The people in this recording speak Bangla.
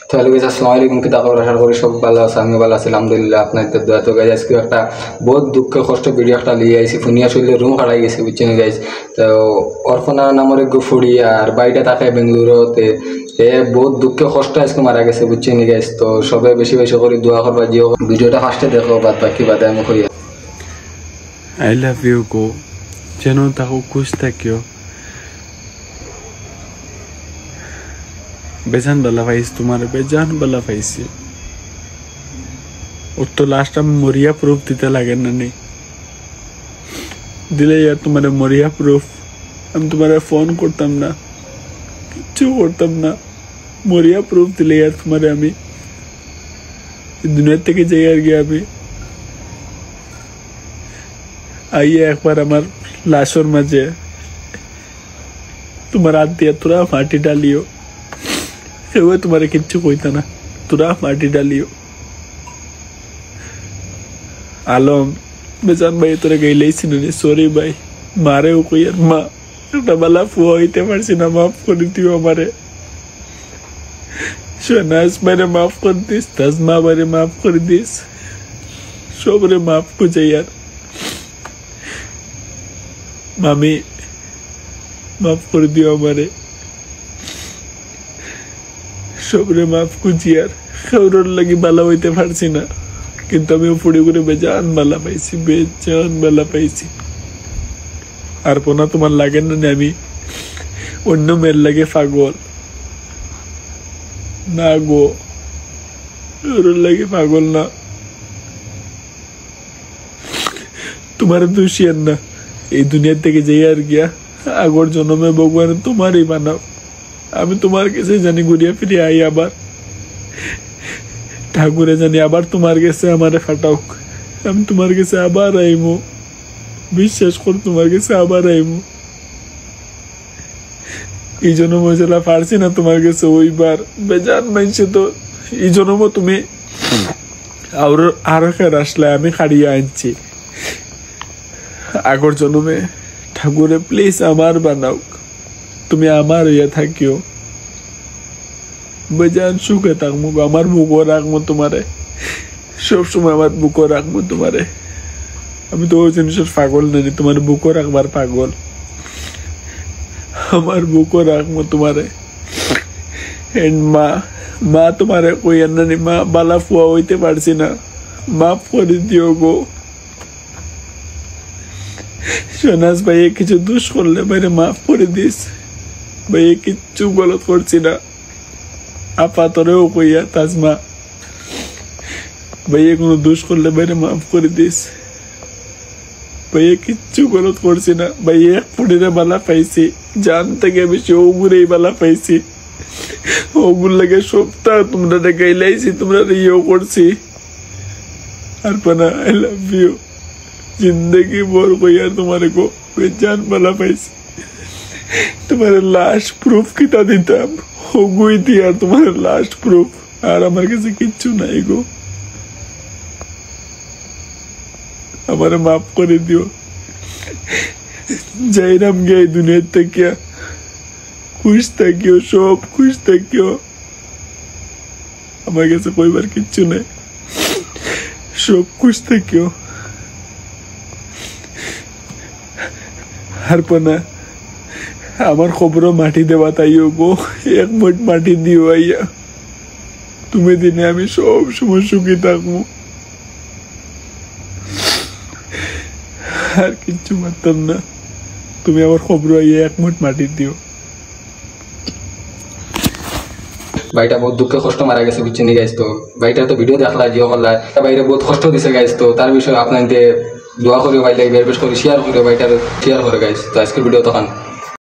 তো হ্যালো গাইস, আসসালামু আলাইকুম। কি খবর? আশা করি সব ভালো আছে, আমি ভালো আছি আলহামদুলিল্লাহ। আপনাদের দোয়া। তো গাইস, আজকে একটা বহুত দুঃখ কষ্ট ভিডিও একটা লিয়ে আইছি। ফুনিয়া শৈলে রুম হারাই গেছে বুঝছেন গাইস। তো অর্পণা নামের এক ফুড়ি আর বাড়িটা থাকে বেঙ্গালুরুতে। এ বহুত দুঃখ কষ্ট আজকে মারা গেছে বুঝছেন গাইস। তো সবাই বেশি বেশি করে দোয়া করবা, যে ভিডিওটা ফার্স্টে দেখো, বাদ বাকি বাদে আমি কই। I love you গো, যেন থাকো, খুশ থাকিও। বেজান বালা পাইছি তোমার, বেজান বালা পাইছি। ওর তো লাস্ট আমি মরিয়া প্রুফ দিতে লাগে না, নেই দিলে ইয়ার তোমার মরিয়া প্রুফ। আমি তোমার ফোন করতাম না, কিচ্ছু করতাম না। মরিয়া প্রুফ দিলে ইয়ার তোমার আমি দুনিয়ার থেকে যাই আর গিয়ে আমি আইয়ে একবার আমার লাশর মাঝে তোমার হাত দিয়ে তোরা মাটি ডালিও। কেউ তোমার কিচ্ছু কইতা না, তোরা মাটি ডালিও। আলম বেজান ভাই তোরা গেইলেইছি না, সরি ভাই। মারেও কই আর মা একটা বেলা ফুয়া হইতে পারছি না, মাফ করে দিও আমারে। শোনাস বাইরে মাফ করে দিস, তাজমা বাইরে মাফ করে দিস, সবরে মাফ খুঁজে আর মামি মাফ করে দিও আমারে। সবরে মাফ খুঁজি আর কারোর লাগি বালা হইতে পারছি না, কিন্তু আমি ফুড়ি করে বেজান বালা পাইছি, বেজান বালা পাইছি। আর পোনা তোমার লাগে না, আমি অন্য মেয়ের লাগে পাগল না গো, ওর লাগে পাগল না। তোমার দোষিয়ান না, এই দুনিয়ার থেকে যাই আর গিয়া আগর জন্মে ভগবান তোমারই বানাও। আমি তোমার কাছে জানি ঘুরিয়া ফিরে আই, আবার ঠাকুরে জানি আবার তোমার কাছে আমারে ফাটাওক। আমি তোমার কাছে আবার আইমু, বিশ্বাস কর, তোমার কাছে আবার আইমু। এই জন্ম মজলা পারছি না তোমার কাছে ওইবার, বেজান মানছে তো। এই জন্ম তুমি আরো খের আসলে আমি খাড়িয়ে আনছি। আগর জন্মে ঠাকুরে প্লিজ আমার বানাও, তুমি আমার ইয়ে থাকিও। বেজান সুখে থাকবো, আমার বুকও রাখবো তোমারে, সবসময় আমার বুকও রাখবো তোমারে। আমি তো ওই জিনিসের পাগল নেই, তোমার বুকও রাখবার পাগল। আমার বুকও রাখবো তোমারে। এন্ড মা তোমারে কই আনি, মা বালা ফুয়া হইতে পারছি না, মাফ করে দিও গো। সোনাস ভাইয়ে কিছু দোষ করলে বাইরে মাফ করে দিস, ভাইয়ে কিচ্ছু গলত করছি না। আপাতরেও কইয়া তাজমা ভাইয়ে কোনো দোষ করলে বাইরে মাফ করে দিস, ভাইয়ে কিচ্ছু গলত করছি না। ভাইয়ে এক ফুটিরে বালা পাইছি, জান থেকে বেশি ওগুরেই বালা পাইছি। ওগুর লাগে সপ্তাহ তোমরা গাইলাইছি, তোমরা ইয়েও করছি। আর পানা আই লাভ ইউ, जिंदगी बोर को यार तुम्हारे को बेजान वाला पाइसी। तुम्हारे लास्ट प्रूफ किता देता हो गई थी यार, तुम्हारे लास्ट प्रूफ। আর আমার কাছে কিচ্ছু নাই গো, আমারে মাফ করে দিও। যাইরাম গে এই দুনিয়ার থেকে, খুশ থাকিও, সব খুশ থাকিও। আমার কাছে কইবার কিচ্ছু নাই, সব খুশ থাকিও। হারপনা আমার খবরও মাটি দেওয়া তাইও গো, এক মুঠ মাটি দিও আইয়া। তুমি দিনে আমি সব সময় সুখী থাকবো, আর কিচ্ছু পারতাম না। তুমি আমার খবর আইয়া এক মুঠ মাটি দিও। ভাইটা বহুত দুঃখে কষ্ট মারা গেছে বুঝছেন গাইস। তো ভাইটা তো ভিডিও দেখলা, জিও করলা, ভাইটা বহুত কষ্ট দিছে গাইস। তো তার বিষয়ে আপনাদের দোয়া করে ভাই, লাইক বেশ করে শেয়ার করে, ভাইটার শেয়ার করে গাইস। তো আজকের ভিডিও তখন